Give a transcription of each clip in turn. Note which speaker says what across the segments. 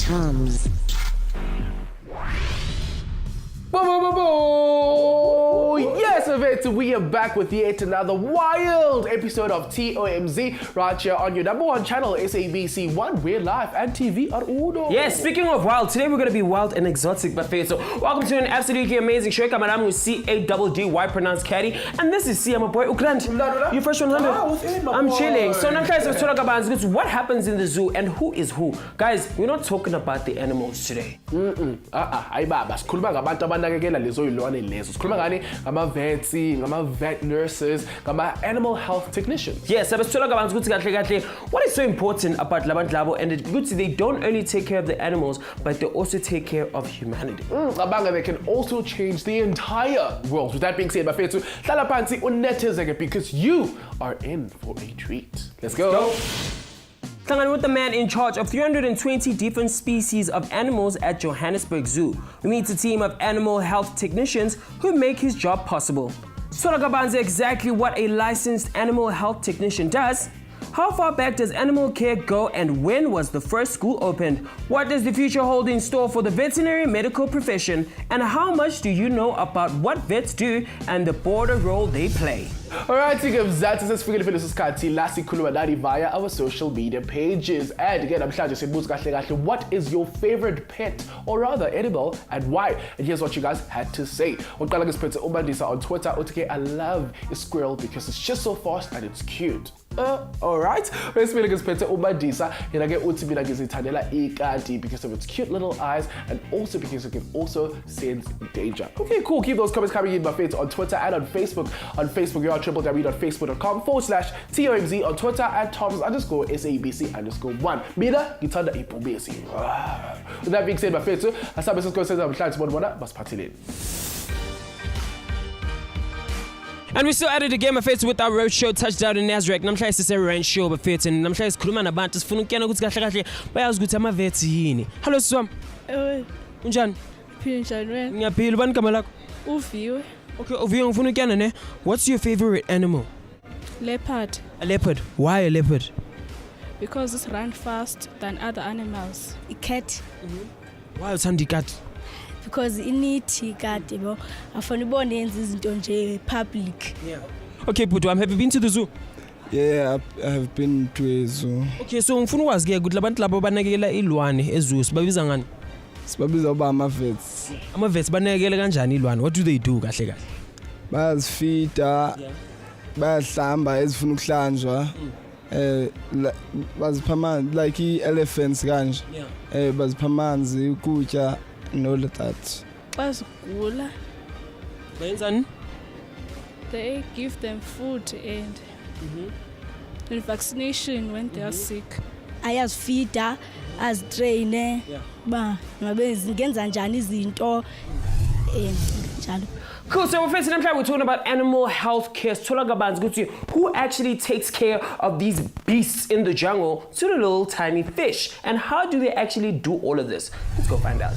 Speaker 1: TOMz.
Speaker 2: Yes, Vets, we are back with yet another wild episode of TOMz right here on your number one channel, SABC 1, Real Life and TV at Udo.
Speaker 3: Yes, speaking of wild, today we're going to be wild and exotic buffet. So welcome to an absolutely amazing show. I'm with C-A-D-D-Y, pronounced Caddy. And this is my boy Ukland. You first 100? I'm chilling. So now guys, let's talk about what happens in the zoo and who is who. Guys, we're not talking about the animals today.
Speaker 2: Hayi baba, sikhuluma ngabantu abanakekela lezo yilwane lezo. Sikhuluma ngani ngama-vets, ngama-vet nurses, ngama-animal health technicians.
Speaker 3: Yes, what is so important about labantu labo and they don't only take care of the animals, but they also take care of humanity.
Speaker 2: They can also change the entire world. With that being said, bafethu, hlala phansi unethezeke because you are in for a treat. Let's go.
Speaker 3: With the man in charge of 320 different species of animals at Johannesburg Zoo. We meet a team of animal health technicians who make his job possible. Solagabanza exactly what a licensed animal health technician does. How far back does animal care go and when was the first school opened? What does the future hold in store for the veterinary medical profession? And how much do you know about what vets do and the broader role they play?
Speaker 2: Alright, sesifikile leso sikhathi la sikhuluma nani via our social media pages. And again, namhlanje sibuza kahle kahle, what is your favorite pet or rather animal and why? And here's what you guys had to say. Uqala ke siphethe uMandisa on Twitter uthi I love a squirrel because it's just so fast and it's cute. Alright, wesibili ke siphethe uMandisa yena ke uthi mina ngizithandela ikati because of its cute little eyes and also because it can also sense danger. Okay, cool. Keep those comments coming in, my friends, on Twitter and on Facebook. On Facebook, you're on www.facebook.com/TOMz, on Twitter at TOMz_SABC_1. Mina ngithanda ibhubesi. With that being said, my friends, asabe sesikhoseza namhlanje sibona basiphathileni.
Speaker 3: And we still at it again, my face, with our road show touchdown in Nazareth. Namhlanje sise-ranch show bafethu and namhlanje sikhuluma nabantu sifuna ukuyana ukuthi kahle kahle bayazi ukuthi ama-vets yini. Hello siswami. Unjani?
Speaker 4: Njani wena?
Speaker 3: Ngiyaphila, ubani igama lakho?
Speaker 4: Uviwe.
Speaker 3: Okay, Uviwe, ngifuna ukuyana ne. What's your favorite animal?
Speaker 4: Leopard.
Speaker 3: A leopard. Why a leopard?
Speaker 4: Because it runs fast than other animals.
Speaker 5: A cat.
Speaker 3: Why uthanda ikat?
Speaker 5: Because inithi kade bo afuna ibone yenza izinto nje public.
Speaker 3: Yeah. Okay, Putu, have you been to the zoo?
Speaker 6: Yeah, I have been to a zoo.
Speaker 3: Okay, so ngifuna ukwazi ke ukuthi labantu labo banakekela ilwane ezoo sibabiza ngani?
Speaker 6: Sibabiza uba ama-vets.
Speaker 3: Ama-vets banakekela kanjani ilwane? What do they do kahle kahle?
Speaker 6: Bayazifida, bayahlamba ezifuna ukuhlanjwa. Bazipha amanzi like i-elephants kanje. Bazipha amanzi, ukutya and all of that.
Speaker 4: Bazigula.
Speaker 3: Benzani?
Speaker 4: They give them food and vaccination when they are sick.
Speaker 5: Ayazifida, azitraine. Ba mabenzi ngenza njani izinto njalo.
Speaker 3: Cool, so we're talking about animal health care. Who actually takes care of these beasts in the jungle to the little tiny fish? And how do they actually do all of this? Let's go find out.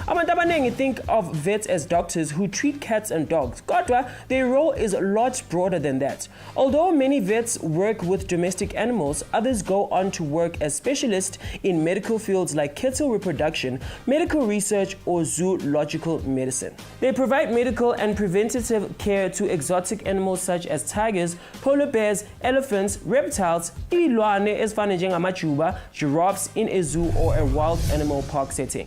Speaker 3: Abantu abaningi think of vets as doctors who treat cats and dogs. Kodwa, their role is a lot broader than that. Although many vets work with domestic animals, others go on to work as specialists in medical fields like cattle reproduction, medical research, or zoological medicine. They provide medical and preventative care to exotic animals such as tigers, polar bears, elephants, reptiles, ilwane ezifana njengamajuba, giraffes in a zoo or a wild animal park setting.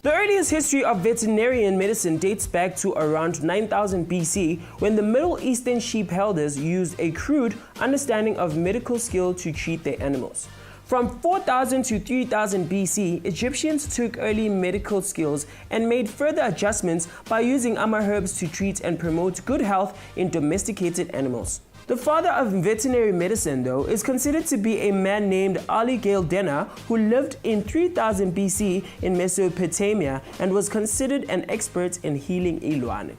Speaker 3: The earliest history of veterinarian medicine dates back to around 9000 BC when the Middle Eastern sheep herders used a crude understanding of medical skill to treat their animals. From 4000 to 3000 BC, Egyptians took early medical skills and made further adjustments by using ama herbs to treat and promote good health in domesticated animals. The father of veterinary medicine, though, is considered to be a man named Ali Gail Denner, who lived in 3000 BC in Mesopotamia and was considered an expert in healing ilwane.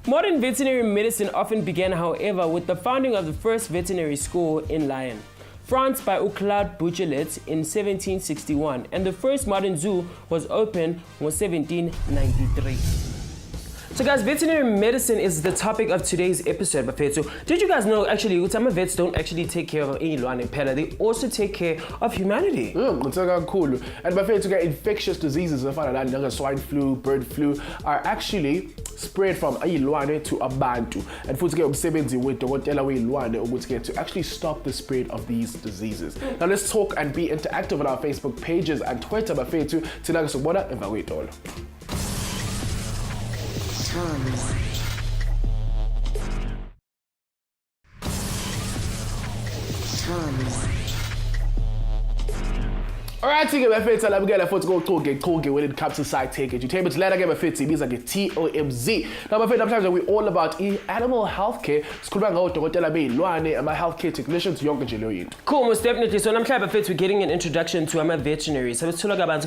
Speaker 3: Modern veterinary medicine often began, however, with the founding of the first veterinary school in Lyon, France by Claude Bouchelet in 1761, and the first modern zoo was opened in 1793. So guys, veterinary medicine is the topic of today's episode, Bafethu. Did you guys know actually some vets don't actually take care of iy'lwane kuphela, they also take care of humanity?
Speaker 2: And Bafethu, infectious diseases like swine flu, bird flu are actually spread from iy'lwane to abantu. And futhi umsebenzi wedokotela we'iy'lwane ukuthi to actually stop the spread of these diseases. Now let's talk and be interactive on our Facebook pages and Twitter, Bafethu. Thina sobona emva kwetolo.
Speaker 1: TOMz.
Speaker 2: Alright, ke bafethu labukela futhi kochuge when it comes to side take entertainment. Later ke bafethu ibiza ke TOMz. Now bafethu namhlanje we all about animal healthcare. Sikhuluma ngodokotela be'iy'lwane, ama healthcare technicians yonke nje leyo into.
Speaker 3: Cool, most definitely. So namhlanje bafethu we're getting an introduction to our veterinary. So let's talk about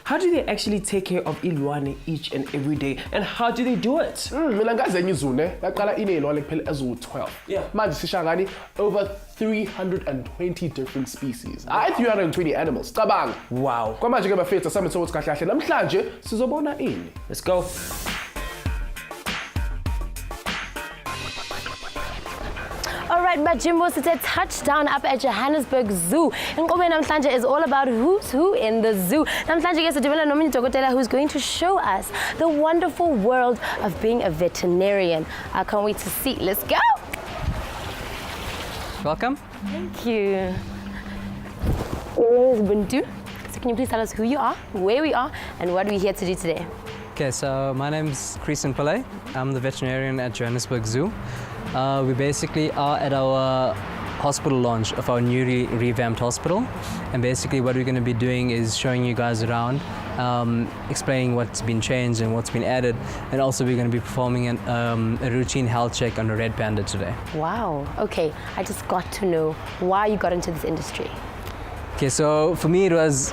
Speaker 3: how do they actually take care of iy'lwane each and every day, and how do they do it?
Speaker 2: Mina ngazenye izune yaqala iney'lwane kuphela eziwu-12.
Speaker 3: Yeah.
Speaker 2: Manje sishangani over 320 different species. 320 animals. Cabanga.
Speaker 3: Wow.
Speaker 2: Kwamanje ke bafethu sami sokuthi kahle kahle namhlanje sizobona ini.
Speaker 3: Let's go.
Speaker 7: All right, Majimbo, it's a touchdown up at Johannesburg Zoo. Inqobe namhlanje is all about who's who in the zoo. Namhlanje ke sidibela nomunye udokotela who's going to show us the wonderful world of being a veterinarian. I can't wait to see. Let's go.
Speaker 8: Welcome.
Speaker 7: Thank you. My name is Buntu. So can you please tell us who you are, where we are, and what we're here to do today?
Speaker 8: Okay, so my name's Christian Pillay. I'm the veterinarian at Johannesburg Zoo. We basically are at our hospital launch of our newly revamped hospital, and basically what we're going to be doing is showing you guys around, explaining what's been changed and what's been added, and also we're going to be performing a routine health check on a red panda today.
Speaker 7: Wow. Okay, I just got to know why you got into this industry.
Speaker 8: Okay, so for me it was,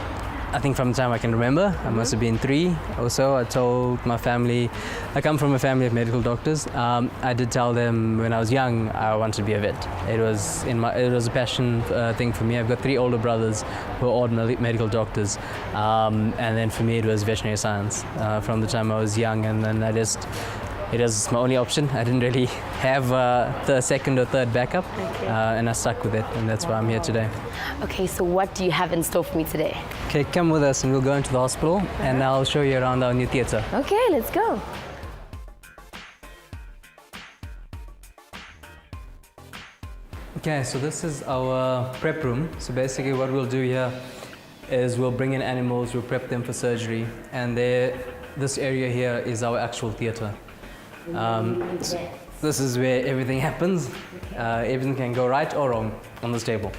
Speaker 8: I think from the time I can remember, I must have been 3 or so. I told my family, I come from a family of medical doctors. I did tell them when I was young I wanted to be a vet. It was a passion thing for me. I've got 3 older brothers who are all medical doctors, and then for me it was veterinary science from the time I was young, and then it was my only option. I didn't really have the second or third backup, and I stuck with it, and that's why I'm here today.
Speaker 7: Okay, so what do you have in store for me today?
Speaker 8: Okay, come with us and we'll go into the hospital, and I'll show you around our new theatre.
Speaker 7: Okay, let's go.
Speaker 8: Okay, so this is our prep room. So basically what we'll do here is we'll bring in animals, we'll prep them for surgery, and this area here is our actual theatre. So this is where everything happens. Everything can go right or wrong on this table.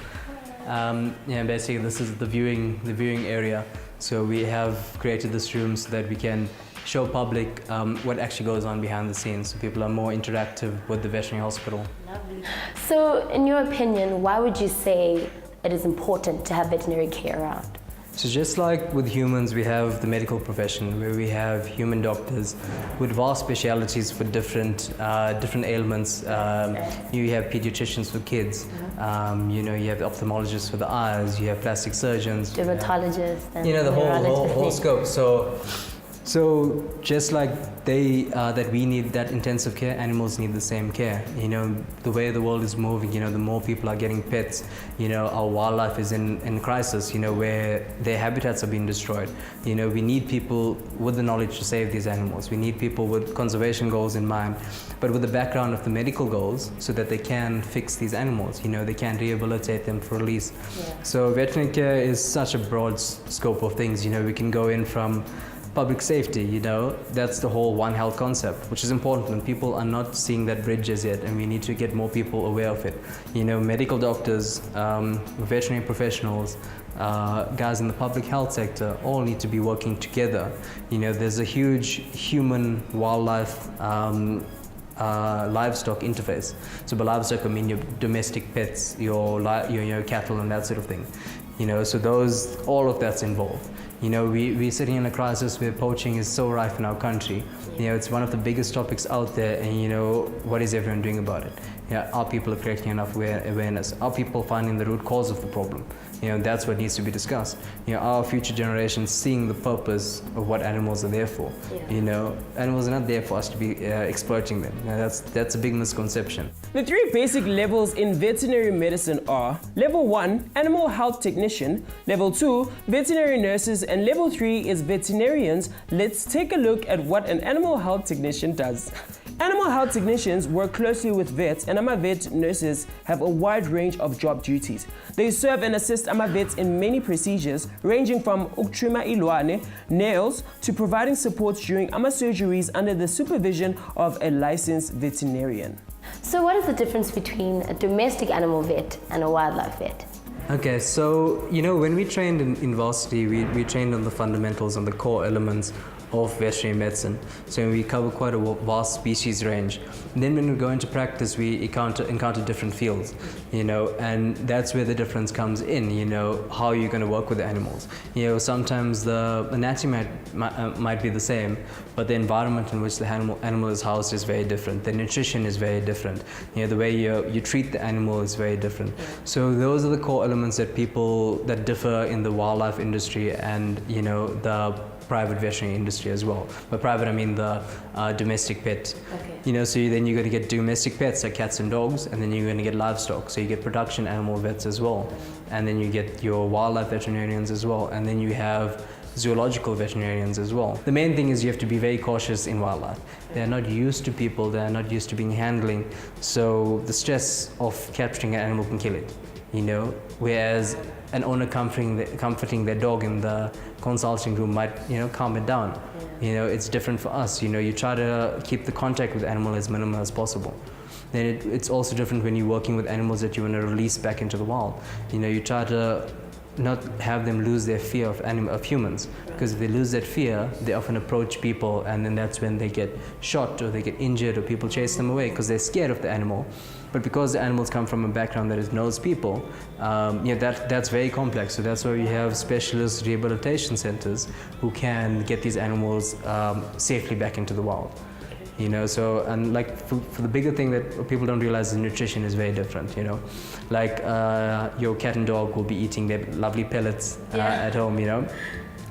Speaker 8: Basically this is the viewing area. So we have created this room so that we can show public what actually goes on behind the scenes, so people are more interactive with the veterinary hospital.
Speaker 7: So in your opinion, why would you say it is important to have veterinary care around?
Speaker 8: So just like with humans, we have the medical profession where we have human doctors with vast specialities for different ailments. You have pediatricians for kids. You have ophthalmologists for the eyes. You have plastic surgeons.
Speaker 7: Dermatologists. And
Speaker 8: the whole scope. So just like that we need that intensive care, animals need the same care. The way the world is moving, the more people are getting pets, our wildlife is in crisis, where their habitats are being destroyed. We need people with the knowledge to save these animals. We need people with conservation goals in mind, but with the background of the medical goals so that they can fix these animals, they can rehabilitate them for release. Yeah. So veterinary care is such a broad scope of things. We can go in from public safety, that's the whole One Health concept, which is important, and people are not seeing that bridge as yet, and we need to get more people aware of it. Medical doctors, veterinary professionals, guys in the public health sector all need to be working together. There's a huge human wildlife livestock interface. So by livestock I mean your domestic pets, your cattle and that sort of thing. So all of that's involved. We're sitting in a crisis where poaching is so rife in our country. It's one of the biggest topics out there, and what is everyone doing about it? Are people creating enough awareness? Are people finding the root cause of the problem? You know, that's what needs to be discussed. You know, our future generations seeing the purpose of what animals are there for. You know, animals are not there for us to be exploiting them. You know, that's a big misconception.
Speaker 3: The 3 basic levels in veterinary medicine are Level 1, Animal Health Technician, Level 2, Veterinary Nurses, and Level 3 is Veterinarians. Let's take a look at what an Animal Health Technician does. Animal health technicians work closely with vets, and AmaVet nurses have a wide range of job duties. They serve and assist AmaVets in many procedures, ranging from uktrima ilwane, nails, to providing support during AMA surgeries under the supervision of a licensed veterinarian.
Speaker 7: So what is the difference between a domestic animal vet and a wildlife vet?
Speaker 8: Okay, so, you know, when we trained in varsity, we trained on the fundamentals, on the core elements of veterinary medicine. So we cover quite a vast species range. And then when we go into practice, we encounter different fields, you know, and that's where the difference comes in, you know, how you're going to work with the animals. You know, sometimes the anatomy might be the same, but the environment in which the animal is housed is very different. The nutrition is very different. You know, the way you treat the animal is very different. So those are the core elements that differ in the wildlife industry and, you know, the private veterinary industry as well. By private, I mean the domestic pet.
Speaker 7: Okay.
Speaker 8: You know, so then you're going to get domestic pets like cats and dogs, and then you're going to get livestock. So you get production animal vets as well. And then you get your wildlife veterinarians as well. And then you have zoological veterinarians as well. The main thing is you have to be very cautious in wildlife. They're not used to people, they're not used to being handling. So the stress of capturing an animal can kill it, you know, whereas an owner comforting their dog in the consulting room might, you know, calm it down. You know, it's different for us. You know, you try to keep the contact with the animal as minimal as possible. Then it's also different when you're working with animals that you want to release back into the wild. You know, you try to not have them lose their fear of humans, because if they lose that fear, they often approach people, and then that's when they get shot or they get injured or people chase them away because they're scared of the animal. But because the animals come from a background that knows people, that's very complex. So that's why we have specialist rehabilitation centers who can get these animals safely back into the wild. You know, so, and like for the bigger thing that people don't realize is nutrition is very different, you know. Like your cat and dog will be eating their lovely pellets at home, you know.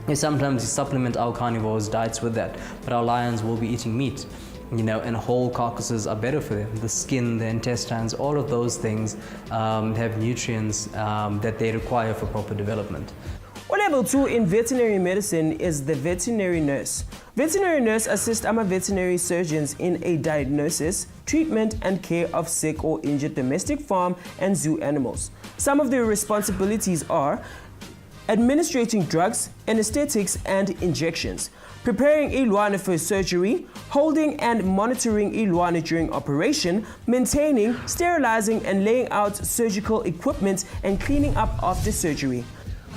Speaker 8: And sometimes you supplement our carnivores' diets with that, but our lions will be eating meat, you know, and whole carcasses are better for them. The skin, the intestines, all of those things have nutrients that they require for proper development.
Speaker 3: Level 2 in veterinary medicine is the veterinary nurse. Veterinary nurse assists veterinary surgeons in a diagnosis, treatment, and care of sick or injured domestic farm and zoo animals. Some of their responsibilities are administrating drugs, anesthetics, and injections, preparing ilwane for surgery, holding and monitoring ilwane during operation, maintaining, sterilizing, and laying out surgical equipment, and cleaning up after surgery.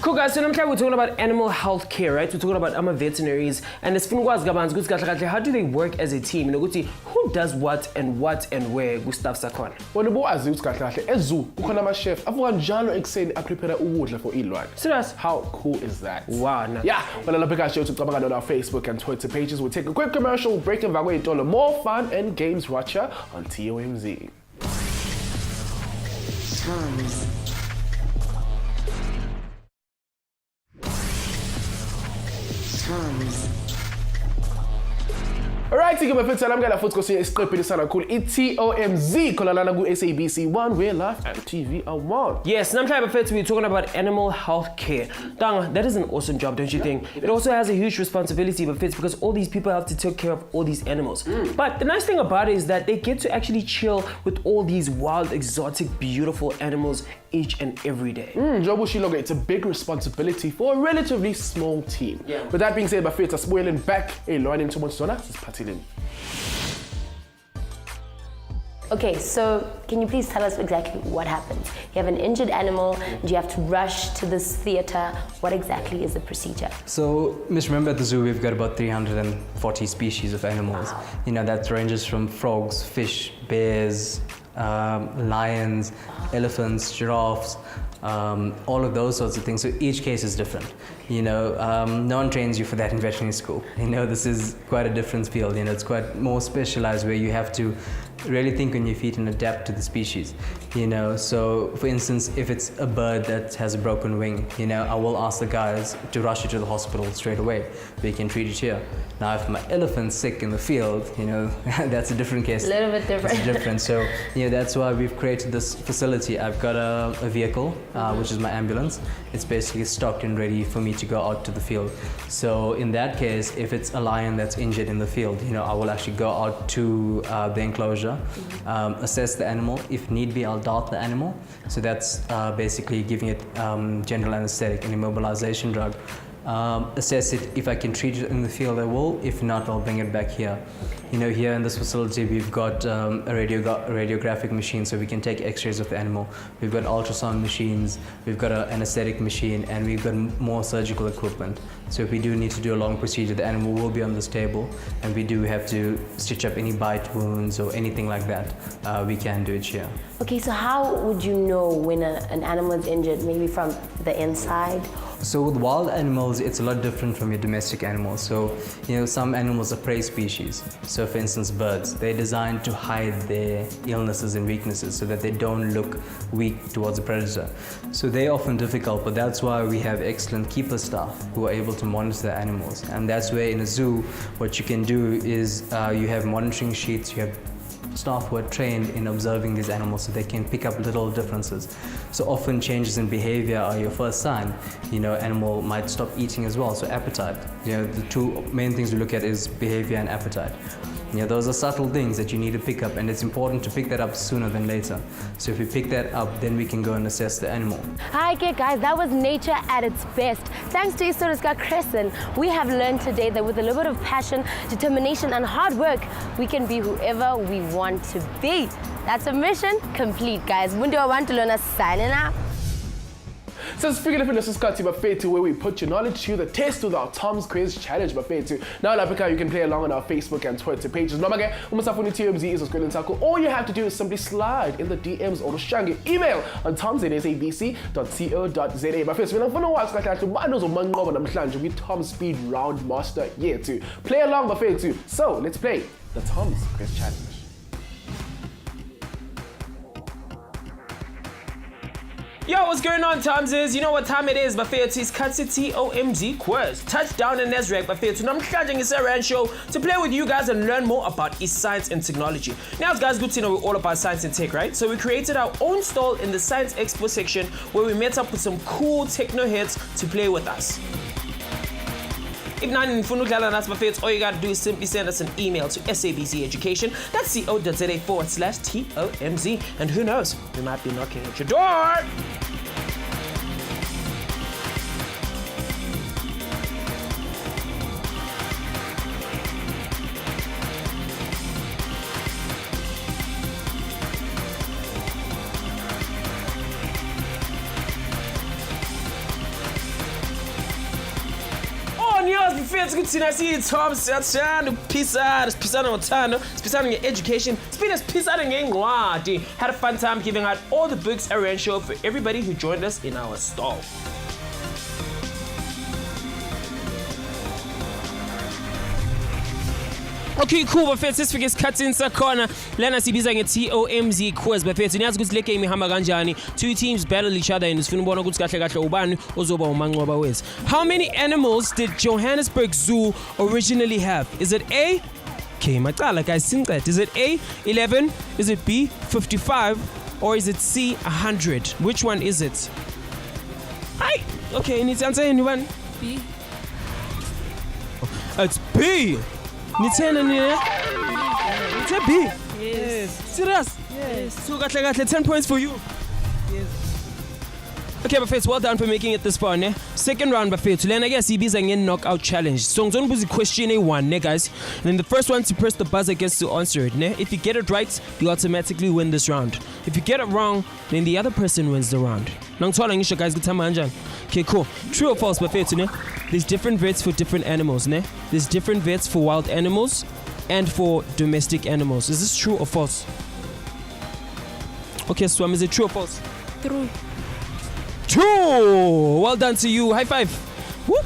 Speaker 3: Cool guys, so now we're talking about animal health care, right? We're talking about veterinaries, and it's how do they work as a team? You know, who does what and where stuff sakon.
Speaker 2: Well, the boys do ezu kukhona ama chef avuka njalo ekseni prepare ukudla for ilwane.
Speaker 3: Serious?
Speaker 2: How cool is that?
Speaker 3: Wow. Nah.
Speaker 2: Yeah, well, I'll pick our show to talk about on our Facebook and Twitter pages. We'll take a quick commercial break and we'll go more fun and games watcher on TOMz.
Speaker 1: TOMz. TOMz.
Speaker 2: Alright, I'm going to see a clip in the called TOMz. SABC 1, Real Life and TV Award.
Speaker 3: Yes, and we're talking about animal health care. Dang, that is an awesome job, don't you think? It also has a huge responsibility, but fits because all these people have to take care of all these animals. But the nice thing about it is that they get to actually chill with all these wild, exotic, beautiful animals each and every day.
Speaker 2: It's a big responsibility for a relatively small team.
Speaker 3: Yeah.
Speaker 2: With that being said, Bafeta spoiling back a line into Monsona, it's Patilin.
Speaker 7: Okay, so can you please tell us exactly what happens? You have an injured animal, and you have to rush to this theater. What exactly is the procedure?
Speaker 8: So, Miss, remember at the zoo we've got about 340 species of animals. You know, that ranges from frogs, fish, bears, lions, elephants, giraffes, all of those sorts of things. So each case is different. You know, no one trains you for that in veterinary school. You know, this is quite a different field. You know, it's quite more specialized where you have to really think on your feet and adapt to the species, you know. So for instance, if it's a bird that has a broken wing, you know, I will ask the guys to rush it to the hospital straight away. We can treat it here. Now if my elephant's sick in the field, you know, that's a different case.
Speaker 7: A little bit different.
Speaker 8: It's different. So that's why we've created this facility. I've got a vehicle, which is my ambulance. It's basically stocked and ready for me to go out to the field. So in that case, if it's a lion that's injured in the field, you know, I will actually go out to the enclosure, assess the animal. If need be, I'll dart the animal. So that's basically giving it general anesthetic and immobilization drug. Assess it. If I can treat it in the field, I will. If not, I'll bring it back here. You know, here in this facility, we've got a radiographic machine, so we can take x-rays of the animal. We've got ultrasound machines, we've got an anesthetic machine, and we've got more surgical equipment. So if we do need to do a long procedure, the animal will be on this table, and we do have to stitch up any bite wounds or anything like that. We can do it here.
Speaker 7: Okay, so how would you know when an animal is injured? Maybe from the inside?
Speaker 8: So with wild animals, it's a lot different from your domestic animals. So, you know, some animals are prey species. So for instance, birds, they're designed to hide their illnesses and weaknesses so that they don't look weak towards a predator. So they're often difficult, but that's why we have excellent keeper staff who are able to monitor the animals. And that's where in a zoo, what you can do is you have monitoring sheets, you have staff who are trained in observing these animals so they can pick up little differences. So often changes in behavior are your first sign. You know, animal might stop eating as well, so appetite. You know, the two main things we look at is behavior and appetite. You know, those are subtle things that you need to pick up, and it's important to pick that up sooner than later. So if we pick that up, then we can go and assess the animal.
Speaker 7: Hi, okay, guys, that was nature at its best. Thanks to Istoriska Crescent, we have learned today that with a little bit of passion, determination, and hard work, we can be whoever we want to be. That's a mission complete, guys. Mundo Awantulona signing out.
Speaker 2: So speaking of this Scotty Bafetu, where we put your knowledge to the test with our TOMz Quiz Challenge Bafetu. Now Lapika, you can play along on our Facebook and Twitter pages. Nomage, umusafuni TOMz is screen tackle. All you have to do is simply slide in the DMs or shangi email on tomz@sabc.co.za. But first, we don't know what's like to bundles of mango and I'm with Tom Speed Round Master here to play along Bafetu. So let's play the TOMz Quiz Challenge.
Speaker 3: Yo, what's going on, TOMz? You know what time it is, Bafethu. It's Katsiti TOMz Quiz. Touchdown in Nesrek, Bafethu. Namhlanje is a show to play with you guys and learn more about science and technology. Now, guys, good to know we're all about science and tech, right? So we created our own stall in the Science Expo section where we met up with some cool techno heads to play with us. If not in Funukala Nas Bafethu, all you gotta do is simply send us an email to sabceducation.co.za/TOMZ. And who knows, we might be knocking at your door. It's good to see you, Tom. Pisano education. Had a fun time giving out all the books around show for everybody who joined us in our stall. Okay, cool, Bafethu. Sifike esikhathini sakhona lana sibiza nge-TOMz Quiz. Bafethu, niyazi ukuthi le game ihamba kanjani. Two teams battle each other and sifuna ukubona ukuthi kahle kahle ubani ozoba umanqoba wethu. How many animals did Johannesburg Zoo originally have? Is it A? Okay, macala guys, sincede. Is it A, 11? Is it B, 55? Or is it C, 100? Which one is it? Hi. Okay, need to answer anyone?
Speaker 4: B.
Speaker 3: It's B. It's a B.
Speaker 4: Yes.
Speaker 3: Serious?
Speaker 4: Yes.
Speaker 3: So 10 points for you.
Speaker 4: Yes.
Speaker 3: Okay, Bafethu, well done for making it this far, ne? Second round, Bafethu. Then I guess ibiza nge knockout challenge. So I'm going to question A1, ne, guys? And then the first one to press the buzzer gets to answer it, ne? If you get it right, you automatically win this round. If you get it wrong, then the other person wins the round. Guys, okay, cool. True or false, Bafethu, ne? There's different vets for different animals, ne? There's different vets for wild animals and for domestic animals. Is this true or false? Okay, Swam, is it true or false?
Speaker 4: True.
Speaker 3: True! Well done to you. High five. Whoop.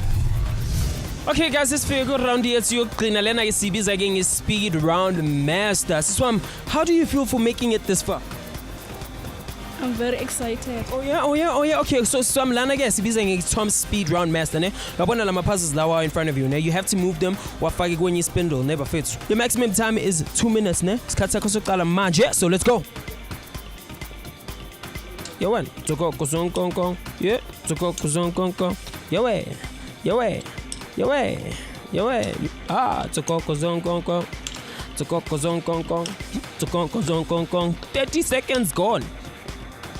Speaker 3: Okay guys, let's figure around here to your lena isibiza again is speed round master. Swam, how do you feel for making it this far?
Speaker 4: I'm very excited.
Speaker 3: Oh yeah. Okay, so Swam lana guys isibiza TOMz speed round master ne. Yabona lama puzzles lawa in front of you ne. You have to move them wafake kwenye spindle never fits. Your maximum time is 2 minutes ne. Isikhathi sakho sokuqala manje. So let's go. Yawan, toko kuzonkonkon. Yeah, toko kuzonkonkon. Yawe. Ah, toko kuzonkonkon. 30 seconds gone.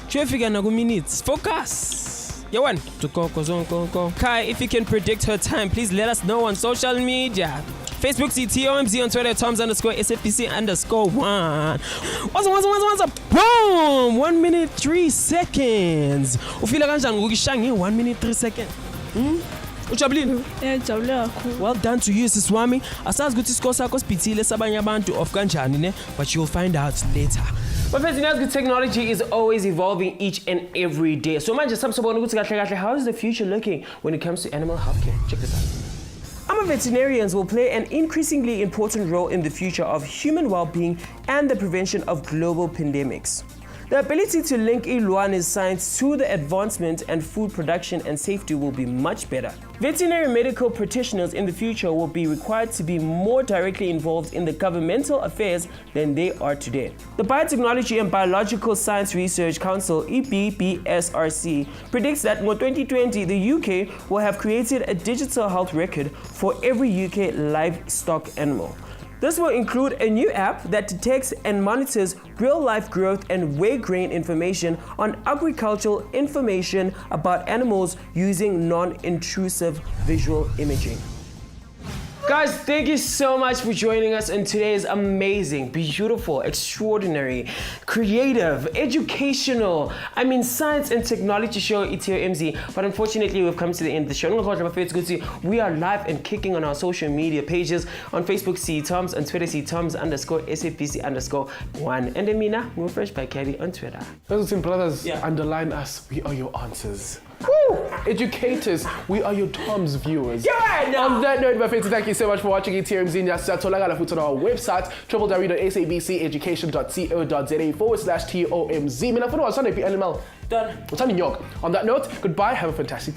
Speaker 3: Traffic and minutes. Focus. Yawan, toko kuzonkonkon. Kai, if you can predict her time, please let us know on social media. Facebook, TOMz, on Twitter, TOMz_SFPC_1. What's up? Boom! 1 minute 3 seconds. Ufila kanjani ngokishangi 1 minute 3 seconds? Ujabulile?
Speaker 4: Ngijabule kakhulu.
Speaker 3: Well done to you, Siswami. Asazi ukuthi isikole sakho siphithile sabanye abantu of kanjani ne, but you'll find out later. But first, technology is always evolving each and every day. So manje samsobona ukuthi kahle how is the future looking when it comes to animal healthcare? Check this out. Veterinarians will play an increasingly important role in the future of human well-being and the prevention of global pandemics. The ability to link Ilwane's science to the advancement and food production and safety will be much better. Veterinary medical practitioners in the future will be required to be more directly involved in the governmental affairs than they are today. The Biotechnology and Biological Science Research Council, EBBSRC, predicts that in 2020, the UK will have created a digital health record for every UK livestock animal. This will include a new app that detects and monitors real-life growth and weight grain information on agricultural information about animals using non-intrusive visual imaging. Guys, thank you so much for joining us in today's amazing, beautiful, extraordinary, creative, educational, science and technology show, TOMz. But unfortunately, we've come to the end of the show. We are live and kicking on our social media pages. On Facebook, TOMz, on Twitter, TOMz_SFPC_1. And then Mina, we're fresh by Caddy on Twitter.
Speaker 2: Brothers, underline us. We are your answers. Woo! Educators, we are your TOMz viewers. On that note, my friends, thank you so much for watching TOMz. Tolagala on our website, www.sabceducation.co.za/TOMz. Mina for Sunday animal. Done. On that note, goodbye. Have a fantastic.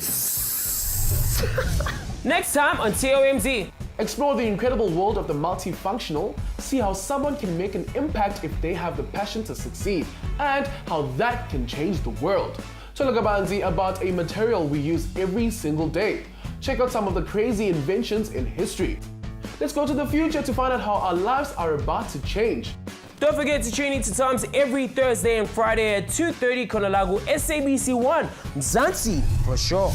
Speaker 3: Next time on TOMz.
Speaker 2: Explore the incredible world of the multifunctional, see how someone can make an impact if they have the passion to succeed, and how that can change the world. Tolagabanzi about a material we use every single day. Check out some of the crazy inventions in history. Let's go to the future to find out how our lives are about to change.
Speaker 3: Don't forget to tune in to TOMz every Thursday and Friday at 2:30 Konolagu, SABC1, Mzansi for sure.